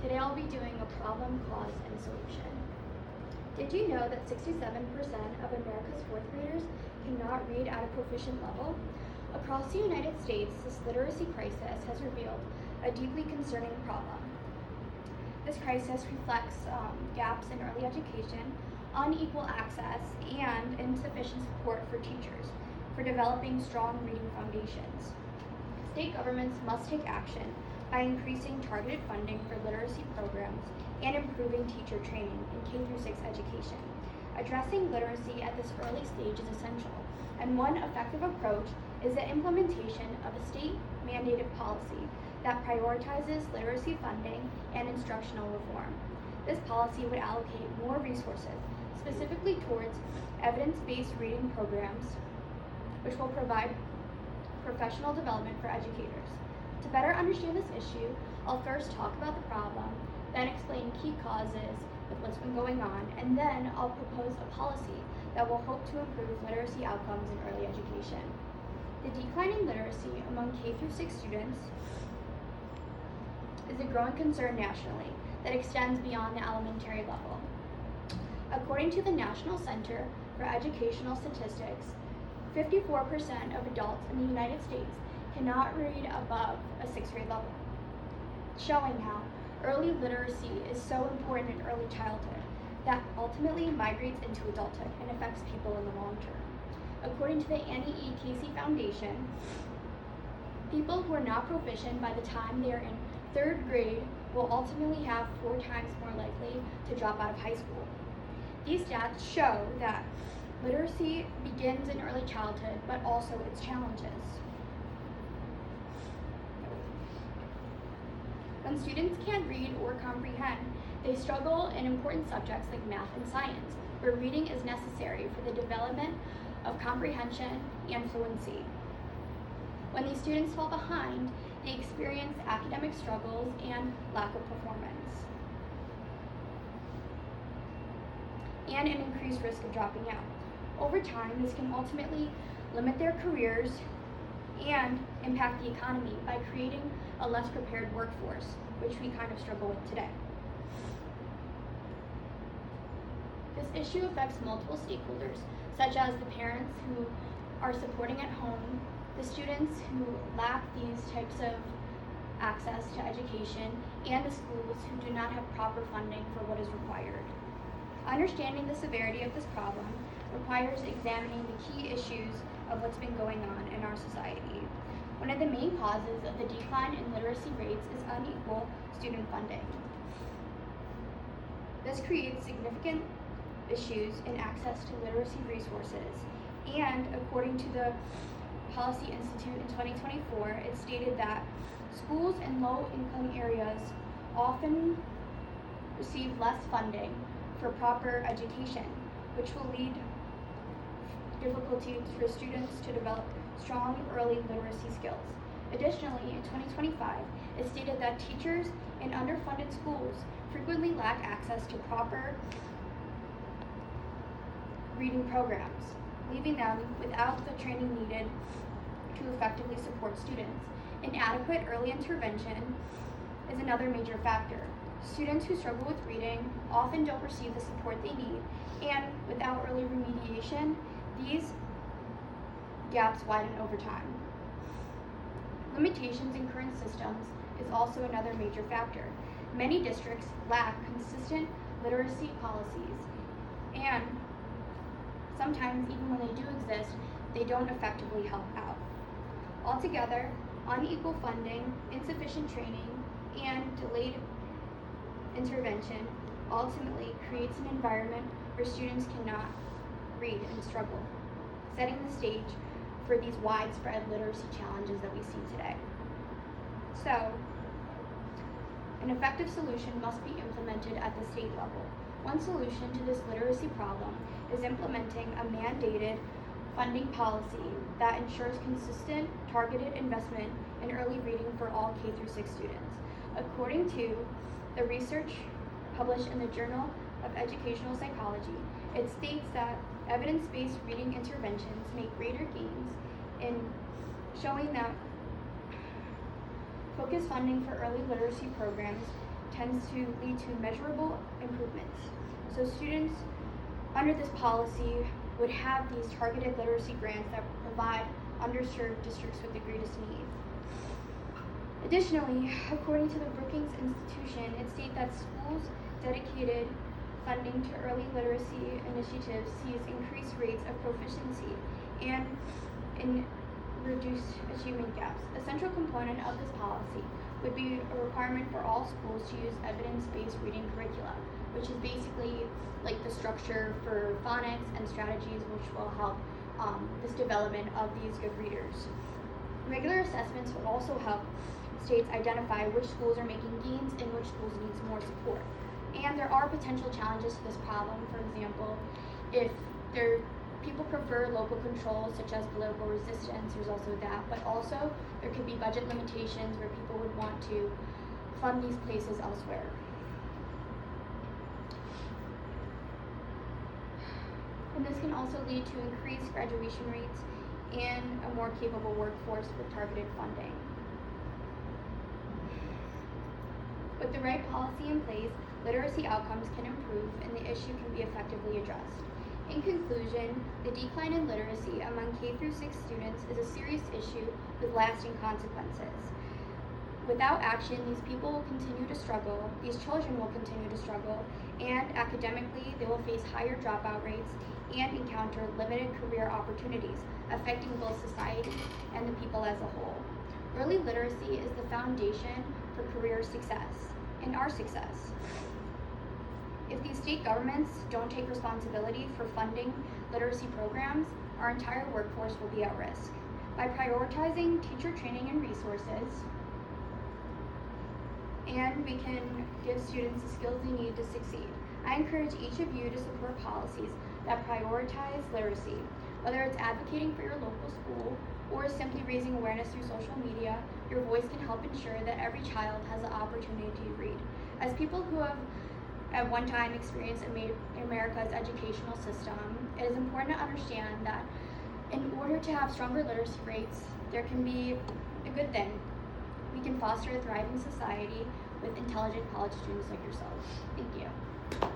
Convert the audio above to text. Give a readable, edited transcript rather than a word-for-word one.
Today I'll be doing a problem, cause, and solution. Did you know that 67% of America's fourth graders cannot read at a proficient level? Across the United States, this literacy crisis has revealed a deeply concerning problem. This crisis reflects gaps in early education, unequal access, and insufficient support for teachers for developing strong reading foundations. State governments must take action by increasing targeted funding for literacy programs and improving teacher training in K-6 education. Addressing literacy at this early stage is essential, and one effective approach is the implementation of a state-mandated policy that prioritizes literacy funding and instructional reform. This policy would allocate more resources, specifically towards evidence-based reading programs, which will provide professional development for educators. To better understand this issue, I'll first talk about the problem, then explain key causes with what's been going on, and then I'll propose a policy that will hope to improve literacy outcomes in early education. The decline in literacy among K-6 students is a growing concern nationally that extends beyond the elementary level. According to the National Center for Educational Statistics, 54% of adults in the United States cannot read above a 6th grade level, showing how early literacy is so important in early childhood that ultimately migrates into adulthood and affects people in the long term. According to the Annie E. Casey Foundation, people who are not proficient by the time they are in 3rd grade will ultimately have 4 times more likely to drop out of high school. These stats show that literacy begins in early childhood, but also its challenges. When students can't read or comprehend, they struggle in important subjects like math and science, where reading is necessary for the development of comprehension and fluency. When these students fall behind, they experience academic struggles and lack of performance, and an increased risk of dropping out. Over time, this can ultimately limit their careers and impact the economy by creating a less prepared workforce, which we kind of struggle with today. This issue affects multiple stakeholders, such as the parents who are supporting at home, the students who lack these types of access to education, and the schools who do not have proper funding for what is required. Understanding the severity of this problem requires examining the key issues of what's been going on in our society. One of the main causes of the decline in literacy rates is unequal student funding. This creates significant issues in access to literacy resources, and according to the Policy Institute in 2024, it stated that schools in low-income areas often receive less funding for proper education, which will lead difficulties for students to develop strong early literacy skills. Additionally, in 2025, it stated that teachers in underfunded schools frequently lack access to proper reading programs, leaving them without the training needed to effectively support students. Inadequate early intervention is another major factor. Students who struggle with reading often don't receive the support they need, and without early remediation, these gaps widen over time. Limitations in current systems is also another major factor. Many districts lack consistent literacy policies, and sometimes even when they do exist, they don't effectively help out. Altogether, unequal funding, insufficient training, and delayed intervention ultimately creates an environment where students cannot read and struggle, setting the stage for these widespread literacy challenges that we see today. So, an effective solution must be implemented at the state level. One solution to this literacy problem is implementing a mandated funding policy that ensures consistent, targeted investment in early reading for all K-6 students. According to the research published in the Journal of Educational Psychology, it states that evidence-based reading interventions make greater gains in showing that focused funding for early literacy programs tends to lead to measurable improvements. So students under this policy would have these targeted literacy grants that provide underserved districts with the greatest need. Additionally, according to the Brookings Institution, it states that schools dedicated funding to early literacy initiatives sees increased rates of proficiency and in reduced achievement gaps. A central component of this policy would be a requirement for all schools to use evidence-based reading curricula, which is basically like the structure for phonics and strategies which will help this development of these good readers. Regular assessments would also help states identify which schools are making gains and which schools needs more support. And there are potential challenges to this problem. For example, if people prefer local control such as political resistance, there's also that, but also there could be budget limitations where people would want to fund these places elsewhere. And this can also lead to increased graduation rates and a more capable workforce with targeted funding. With the right policy in place, literacy outcomes can improve and the issue can be effectively addressed. In conclusion, the decline in literacy among K-6 students is a serious issue with lasting consequences. Without action, these people will continue to struggle, these children will continue to struggle, and academically, they will face higher dropout rates and encounter limited career opportunities, affecting both society and the people as a whole. Early literacy is the foundation for career success and our success. If these state governments don't take responsibility for funding literacy programs, our entire workforce will be at risk. By prioritizing teacher training and resources, and we can give students the skills they need to succeed. I encourage each of you to support policies that prioritize literacy, whether it's advocating for your local school or simply raising awareness through social media. Your voice can help ensure that every child has the opportunity to read. As people who have at one time experienced America's educational system, it is important to understand that in order to have stronger literacy rates, there can be a good thing. We can foster a thriving society with intelligent college students like yourselves. Thank you.